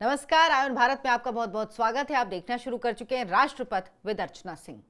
नमस्कार, आयन भारत में आपका बहुत बहुत स्वागत है। आप देखना शुरू कर चुके हैं राष्ट्रपथ विद अर्चना सिंह।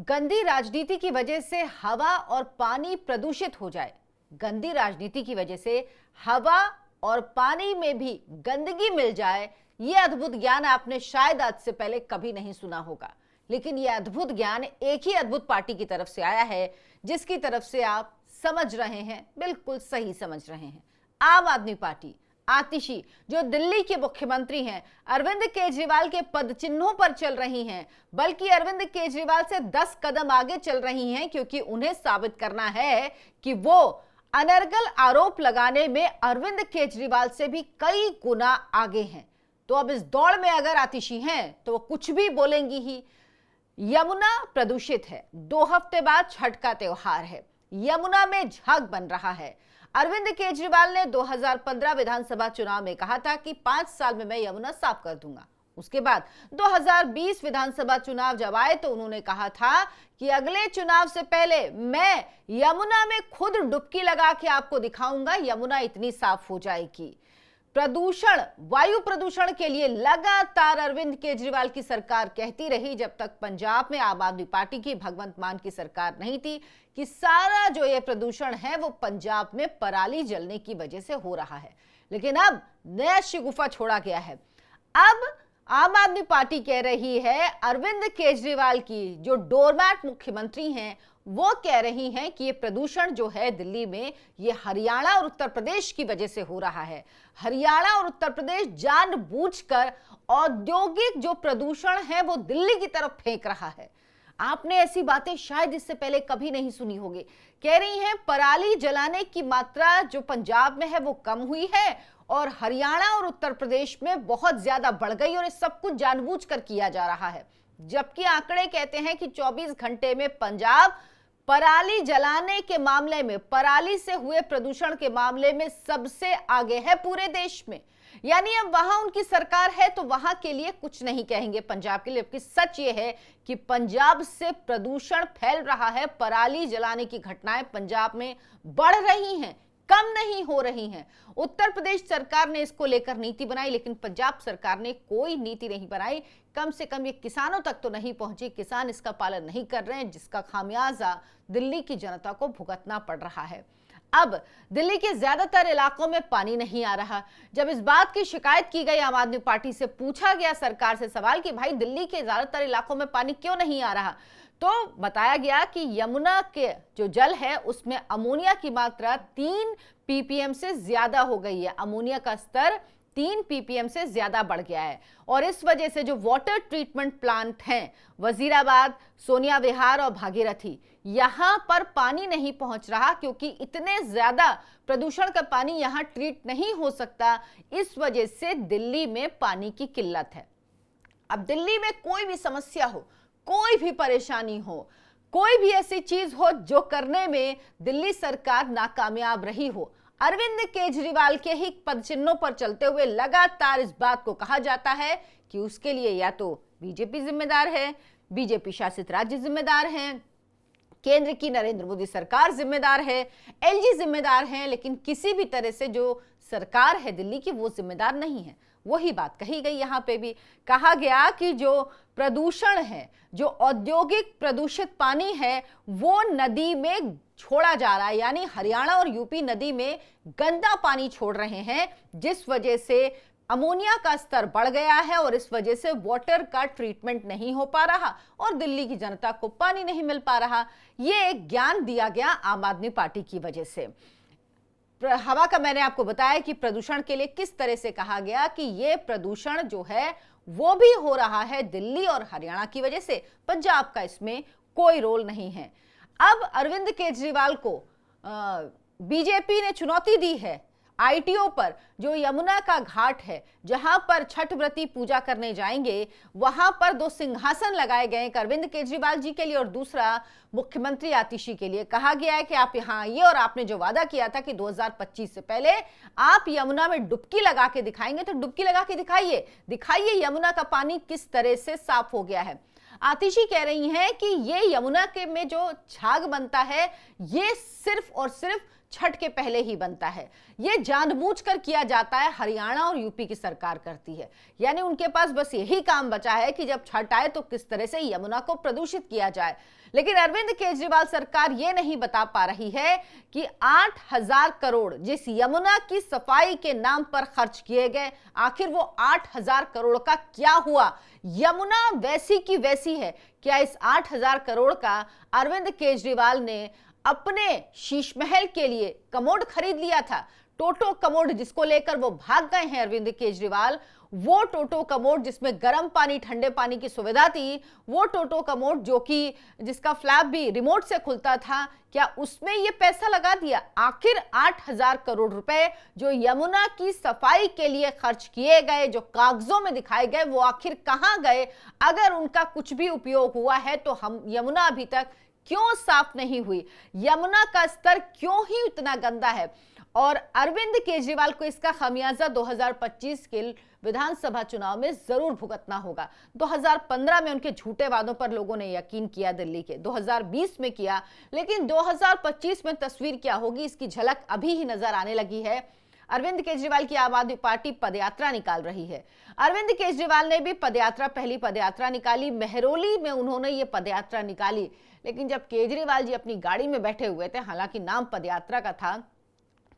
गंदी राजनीति की वजह से हवा और पानी प्रदूषित हो जाए, गंदी राजनीति की वजह से हवा और पानी में भी गंदगी मिल जाए, यह अद्भुत ज्ञान आपने शायद आज से पहले कभी नहीं सुना होगा। लेकिन यह अद्भुत ज्ञान एक ही अद्भुत पार्टी की तरफ से आया है, जिसकी तरफ से आप समझ रहे हैं, बिल्कुल सही समझ रहे हैं। आम आदमी पार्टी आतिशी, जो दिल्ली के मुख्यमंत्री हैं, अरविंद केजरीवाल के पद चिन्हों पर चल रही हैं, बल्कि अरविंद केजरीवाल से 10 कदम आगे चल रही हैं, क्योंकि उन्हें साबित करना है कि वो अनर्गल आरोप लगाने में अरविंद केजरीवाल से भी कई गुना आगे हैं। तो अब इस दौड़ में अगर आतिशी हैं तो वो कुछ भी बोलेंगी ही। यमुना प्रदूषित है, 2 हफ्ते बाद छठ का त्योहार है, यमुना में झाग बन रहा है। अरविंद केजरीवाल ने 2015 विधानसभा चुनाव में कहा था कि 5 साल में मैं यमुना साफ कर दूंगा। उसके बाद 2020 विधानसभा चुनाव जब आए तो उन्होंने कहा था कि अगले चुनाव से पहले मैं यमुना में खुद डुबकी लगा के आपको दिखाऊंगा, यमुना इतनी साफ हो जाएगी। प्रदूषण, वायु प्रदूषण के लिए लगातार अरविंद केजरीवाल की सरकार कहती रही, जब तक पंजाब में आम आदमी पार्टी की भगवंत मान की सरकार नहीं थी, कि सारा जो ये प्रदूषण है वो पंजाब में पराली जलने की वजह से हो रहा है। लेकिन अब नया शिगुफा छोड़ा गया है। अब आम आदमी पार्टी कह रही है, अरविंद केजरीवाल की जो डोरमैट मुख्यमंत्री हैं वो कह रही हैं कि ये प्रदूषण जो है दिल्ली में, ये हरियाणा और उत्तर प्रदेश की वजह से हो रहा है। हरियाणा और उत्तर प्रदेश जानबूझकर औद्योगिक जो प्रदूषण है वो दिल्ली की तरफ फेंक रहा है। आपने ऐसी बातें शायद इससे पहले कभी नहीं सुनी होगी। कह रही हैं पराली जलाने की मात्रा जो पंजाब में है वो कम हुई है और हरियाणा और उत्तर प्रदेश में बहुत ज्यादा बढ़ गई, और ये सब कुछ जानबूझकर किया जा रहा है। जबकि आंकड़े कहते हैं कि 24 घंटे में पंजाब पराली जलाने के मामले में, पराली से हुए प्रदूषण के मामले में सबसे आगे है पूरे देश में। यानी अब वहां उनकी सरकार है तो वहां के लिए कुछ नहीं कहेंगे पंजाब के लिए। जबकि सच ये है कि पंजाब से प्रदूषण फैल रहा है, पराली जलाने की घटनाएं पंजाब में बढ़ रही हैं, कम नहीं हो रही हैं। उत्तर प्रदेश सरकार ने इसको लेकर नीति बनाई, लेकिन पंजाब सरकार ने कोई नीति नहीं बनाई। कम से कम ये किसानों तक तो नहीं पहुंची, किसान इसका पालन नहीं कर रहे हैं, जिसका खामियाजा दिल्ली की जनता को भुगतना पड़ रहा है। अब दिल्ली के ज्यादातर इलाकों में पानी नहीं आ रहा। जब इस बात की शिकायत की गई, आम आदमी पार्टी से पूछा गया सरकार से सवाल कि भाई दिल्ली के ज्यादातर इलाकों में पानी क्यों नहीं आ रहा, तो बताया गया कि यमुना के जो जल है उसमें अमोनिया की मात्रा 3 ppm से ज्यादा हो गई है। अमोनिया का स्तर 3 ppm से ज्यादा बढ़ गया है, और इस वजह से जो वाटर ट्रीटमेंट प्लांट हैं वजीराबाद, सोनिया विहार और भागीरथी, यहां पर पानी नहीं पहुंच रहा, क्योंकि इतने ज्यादा प्रदूषण का पानी यहां ट्रीट नहीं हो सकता। इस वजह से दिल्ली में पानी की किल्लत है। अब दिल्ली में कोई भी समस्या हो, कोई भी परेशानी हो, कोई भी ऐसी चीज हो जो करने में दिल्ली सरकार नाकामयाब रही हो, अरविंद केजरीवाल के ही पदचिन्हों पर चलते हुए लगातार इस बात को कहा जाता है कि उसके लिए या तो बीजेपी जिम्मेदार है, बीजेपी शासित राज्य जिम्मेदार हैं, केंद्र की नरेंद्र मोदी सरकार जिम्मेदार है, एलजी जिम्मेदार है, लेकिन किसी भी तरह से जो सरकार है दिल्ली की वो जिम्मेदार नहीं है। वही बात कही गई। यहां पे भी कहा गया कि जो प्रदूषण है, जो औद्योगिक प्रदूषित पानी है, वो नदी में छोड़ा जा रहा है। यानी हरियाणा और यूपी नदी में गंदा पानी छोड़ रहे हैं, जिस वजह से अमोनिया का स्तर बढ़ गया है, और इस वजह से वाटर का ट्रीटमेंट नहीं हो पा रहा और दिल्ली की जनता को पानी नहीं मिल पा रहा। ये एक ज्ञान दिया गया आम आदमी पार्टी की वजह से। हवा का मैंने आपको बताया कि प्रदूषण के लिए किस तरह से कहा गया कि ये प्रदूषण जो है वो भी हो रहा है दिल्ली और हरियाणा की वजह से, पंजाब का इसमें कोई रोल नहीं है। अब अरविंद केजरीवाल को बीजेपी ने चुनौती दी है आईटीओ पर, जो यमुना का घाट है जहां पर छठ व्रती पूजा करने जाएंगे, वहां पर 2 सिंहासन लगाए गए, एक अरविंद केजरीवाल जी के लिए और दूसरा मुख्यमंत्री आतिशी के लिए। कहा गया है कि आप यहां आइए और आपने जो वादा किया था कि 2025 से पहले आप यमुना में डुबकी लगा के दिखाएंगे, तो डुबकी लगा के दिखाइए, दिखाइए यमुना का पानी किस तरह से साफ हो गया है। आतिशी कह रही हैं कि ये यमुना के में जो झाग बनता है ये सिर्फ और सिर्फ छठ के पहले ही बनता है। ये जानबूझकर किया जाता है, हरियाणा और यूपी की सरकार करती है। यानी उनके पास बस यही काम बचा है कि जब छठ आए तो किस तरह से यमुना को प्रदूषित किया जाए। लेकिन अरविंद केजरीवाल सरकार ये नहीं बता पा रही है कि 8,000 करोड़ जिस यमुना की सफाई के नाम पर खर्च किए गए, आखिर वो 8,000 करोड़ का क्या हुआ। यमुना वैसी की वैसी है। क्या इस 8,000 करोड़ का अरविंद केजरीवाल ने अपने शीश महल के लिए कमोड खरीद लिया था? टोटो कमोड जिसको लेकर वो भाग गए हैं अरविंद केजरीवाल, वो टोटो कमोड जिसमें गर्म पानी ठंडे पानी की सुविधा थी, वो टोटो कमोड जो कि जिसका फ्लैप भी रिमोट से खुलता था, क्या उसमें ये पैसा लगा दिया? आखिर 8,000 करोड़ रुपए जो यमुना की सफाई के लिए खर्च किए गए, जो कागजों में दिखाए गए, वो आखिर कहां गए? अगर उनका कुछ भी उपयोग हुआ है तो हम यमुना अभी तक क्यों साफ नहीं हुई? यमुना का स्तर क्यों ही इतना गंदा है? और अरविंद केजरीवाल को इसका खामियाजा 2025 के विधानसभा चुनाव में जरूर भुगतना होगा। 2015 में उनके झूठे वादों पर लोगों ने यकीन किया दिल्ली के, 2020 में किया, लेकिन 2025 में तस्वीर क्या होगी इसकी झलक अभी ही नजर आने लगी है। अरविंद केजरीवाल की आम आदमी पार्टी पदयात्रा निकाल रही है। अरविंद केजरीवाल ने भी पहली पदयात्रा निकाली, मेहरौली में उन्होंने ये पदयात्रा निकाली। लेकिन जब केजरीवाल जी अपनी गाड़ी में बैठे हुए थे, हालांकि नाम पदयात्रा का था,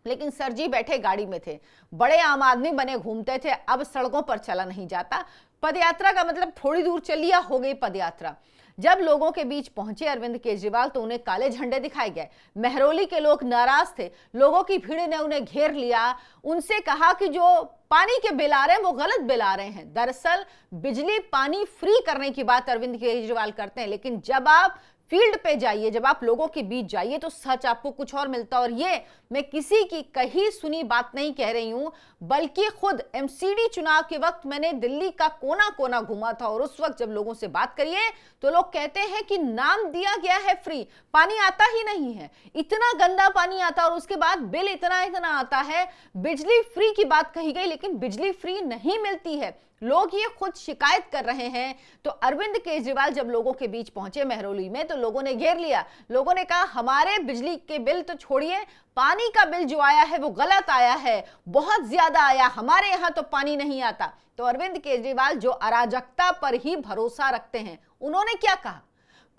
लेकिन सर जी बैठे गाड़ी में थे, बड़े आम आदमी बने घूमते थे, अब सड़कों पर चला नहीं जाता। पदयात्रा का मतलब थोड़ी दूर चलिए हो गई पदयात्रा। जब लोगों के बीच पहुंचे अरविंद केजरीवाल तो उन्हें काले झंडे दिखाए गए। मेहरौली के लोग नाराज थे, लोगों की भीड़ ने उन्हें घेर लिया, उनसे कहा कि जो पानी के बिल आ रहे हैं वो गलत बिल आ रहे हैं। दरअसल बिजली पानी फ्री करने की बात अरविंद केजरीवाल करते हैं, लेकिन जब आप फील्ड पे जाइए, जब आप लोगों के बीच जाइए तो सच आपको कुछ और मिलता है। और ये मैं किसी की कही सुनी बात नहीं कह रही हूं, बल्कि खुद एमसीडी चुनाव के वक्त मैंने दिल्ली का कोना कोना घुमा था और उस वक्त जब लोगों से बात करिए तो लोग कहते हैं कि नाम दिया गया है फ्री, पानी आता ही नहीं है, इतना गंदा पानी आता और उसके बाद बिल इतना इतना आता है। बिजली फ्री की बात कही गई लेकिन बिजली फ्री नहीं मिलती है, लोग ये खुद शिकायत कर रहे हैं। तो अरविंद केजरीवाल जब लोगों के बीच पहुंचे मेहरौली में तो लोगों ने घेर लिया, लोगों ने कहा हमारे बिजली के बिल तो छोड़िए, पानी का बिल जो आया है वो गलत आया है, बहुत ज्यादा आया, हमारे यहां तो पानी नहीं आता। तो अरविंद केजरीवाल जो अराजकता पर ही भरोसा रखते हैं, उन्होंने क्या कहा?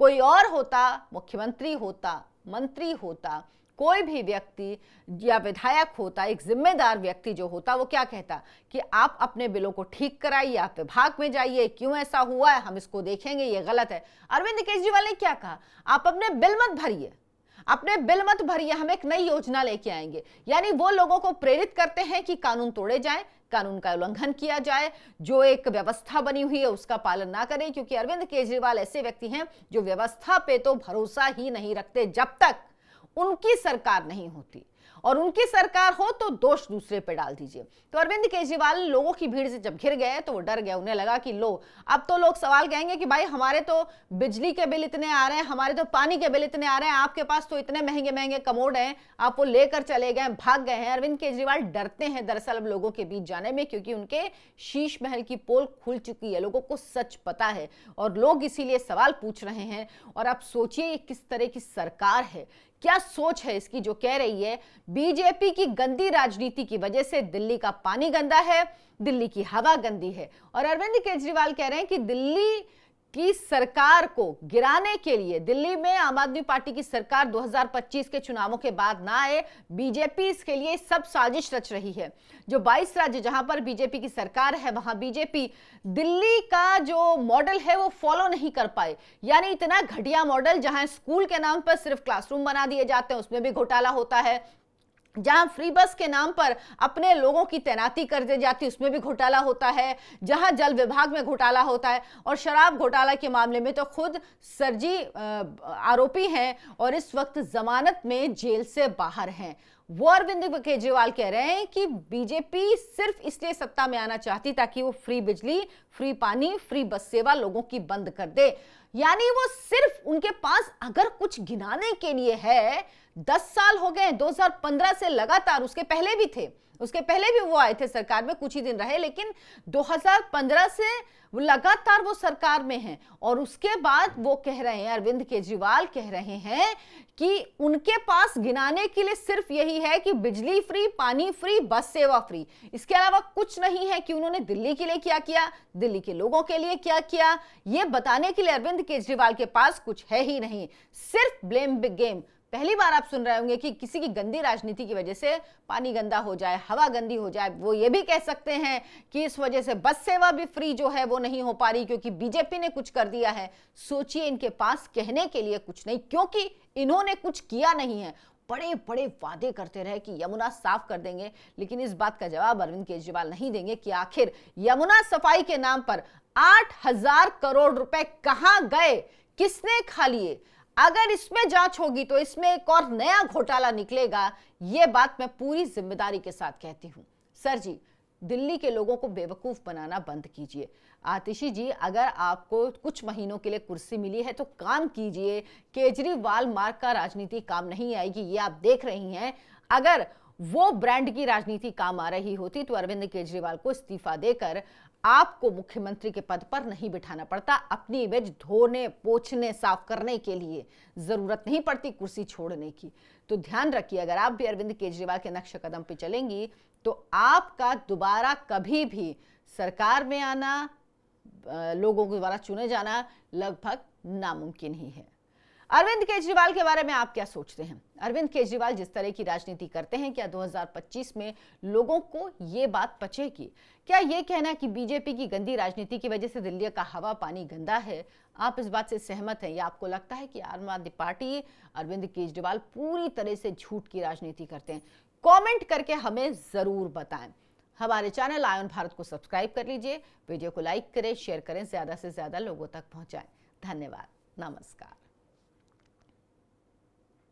कोई और होता, मुख्यमंत्री होता, मंत्री होता, कोई भी व्यक्ति या विधायक होता, एक जिम्मेदार व्यक्ति जो होता, वो क्या कहता कि आप अपने बिलों को ठीक कराइए, आप विभाग में जाइए, क्यों ऐसा हुआ है हम इसको देखेंगे, ये गलत है। अरविंद केजरीवाल ने क्या कहा? आप अपने बिल मत भरिए, अपने बिल मत भरिए, हम एक नई योजना लेके आएंगे। यानी वो लोगों को प्रेरित करते हैं कि कानून तोड़े जाए, कानून का उल्लंघन किया जाए, जो एक व्यवस्था बनी हुई है उसका पालन ना करें, क्योंकि अरविंद केजरीवाल ऐसे व्यक्ति हैं जो व्यवस्था पे तो भरोसा ही नहीं रखते जब तक उनकी सरकार नहीं होती, और उनकी सरकार हो तो दोष दूसरे पे डाल दीजिए। तो अरविंद केजरीवाल लोगों की भीड़ से जब घिर गए तो वो डर गए, उन्हें लगा कि लो अब तो लोग सवाल कहेंगे कि भाई हमारे तो बिजली के बिल इतने आ रहे हैं, हमारे तो पानी के बिल इतने आ रहे हैं, आपके पास तो इतने महंगे महंगे कमोड हैं, आप वो लेकर चले गए, भाग गए हैं। अरविंद केजरीवाल डरते हैं दरअसल अब लोगों के बीच जाने में, क्योंकि उनके शीश महल की पोल खुल चुकी है, लोगों को सच पता है और लोग इसीलिए सवाल पूछ रहे हैं। और आप सोचिए किस तरह की सरकार है, क्या सोच है इसकी, जो कह रही है बीजेपी की गंदी राजनीति की वजह से दिल्ली का पानी गंदा है, दिल्ली की हवा गंदी है। और अरविंद केजरीवाल कह रहे हैं कि दिल्ली की सरकार को गिराने के लिए, दिल्ली में आम आदमी पार्टी की सरकार 2025 के चुनावों के बाद ना आए, बीजेपी इसके लिए सब साजिश रच रही है। जो 22 राज्य जहां पर बीजेपी की सरकार है वहां बीजेपी दिल्ली का जो मॉडल है वो फॉलो नहीं कर पाए। यानी इतना घटिया मॉडल, जहां स्कूल के नाम पर सिर्फ क्लासरूम बना दिए जाते हैं उसमें भी घोटाला होता है, जहां फ्री बस के नाम पर अपने लोगों की तैनाती कर दी जाती है उसमें भी घोटाला होता है, जहां जल विभाग में घोटाला होता है, और शराब घोटाला के मामले में तो खुद सरजी आरोपी हैं और इस वक्त जमानत में जेल से बाहर हैं। वो अरविंद केजरीवाल कह रहे हैं कि बीजेपी सिर्फ इसलिए सत्ता में आना चाहती ताकि वो फ्री बिजली, फ्री पानी, फ्री बस सेवा लोगों की बंद कर दे। यानी वो सिर्फ उनके पास अगर कुछ गिनाने के लिए है, 10 साल हो गए 2015 से लगातार, उसके पहले भी थे, उसके पहले भी वो आए थे सरकार में, कुछ ही दिन रहे, लेकिन 2015 से लगातार वो सरकार में हैं। और उसके बाद वो कह रहे हैं, अरविंद केजरीवाल कह रहे हैं कि उनके पास गिनाने के लिए सिर्फ यही है कि बिजली फ्री, पानी फ्री, बस सेवा फ्री, इसके अलावा कुछ नहीं है कि उन्होंने दिल्ली के लिए क्या किया, दिल्ली के लोगों के लिए क्या किया। ये बताने के लिए अरविंद केजरीवाल के पास कुछ है ही नहीं, सिर्फ ब्लेम बिग गेम। पहली बार आप सुन रहे होंगे कि किसी की गंदी राजनीति की वजह से पानी गंदा हो जाए, हवा गंदी हो जाए। वो ये भी कह सकते हैं कि इस वजह से बस सेवा भी फ्री जो है वो नहीं हो पा रही क्योंकि बीजेपी ने कुछ कर दिया है। सोचिए, इनके पास कहने के लिए कुछ नहीं, क्योंकि इन्होंने कुछ किया नहीं है। बड़े बड़े वादे करते रहे कि यमुना साफ कर देंगे, लेकिन इस बात का जवाब अरविंद केजरीवाल नहीं देंगे कि आखिर यमुना सफाई के नाम पर 8,000 करोड़ रुपए कहां गए, किसने खा लिए। अगर इसमें जांच होगी तो इसमें एक और नया घोटाला निकलेगा, यह बात मैं पूरी जिम्मेदारी के साथ कहती हूं। सर जी, दिल्ली के लोगों को बेवकूफ बनाना बंद कीजिए। आतिशी जी, अगर आपको कुछ महीनों के लिए कुर्सी मिली है तो काम कीजिए। केजरीवाल मार्ग का राजनीति काम नहीं आएगी, ये आप देख रही हैं। अगर वो ब्रांड की राजनीति काम आ रही होती तो अरविंद केजरीवाल को इस्तीफा देकर आपको मुख्यमंत्री के पद पर नहीं बिठाना पड़ता। अपनी इमेज धोने, पोंछने, साफ करने के लिए जरूरत नहीं पड़ती कुर्सी छोड़ने की। तो ध्यान रखिए, अगर आप भी अरविंद केजरीवाल के नक्शे कदम पे चलेंगी तो आपका दोबारा कभी भी सरकार में आना, लोगों के द्वारा चुने जाना लगभग नामुमकिन ही है। अरविंद केजरीवाल के बारे में आप क्या सोचते हैं? अरविंद केजरीवाल जिस तरह की राजनीति करते हैं, क्या 2025 में लोगों को यह बात पचेगी? क्या यह कहना कि बीजेपी की गंदी राजनीति की वजह से दिल्ली का हवा पानी गंदा है, आप इस बात से सहमत हैं या आपको लगता है कि आम आदमी पार्टी, अरविंद केजरीवाल पूरी तरह से झूठ की राजनीति करते हैं? कमेंट करके हमें जरूर बताएं। हमारे चैनल आयन भारत को सब्सक्राइब कर लीजिए, वीडियो को लाइक करें, शेयर करें, ज्यादा से ज्यादा लोगों तक पहुंचाएं। धन्यवाद, नमस्कार।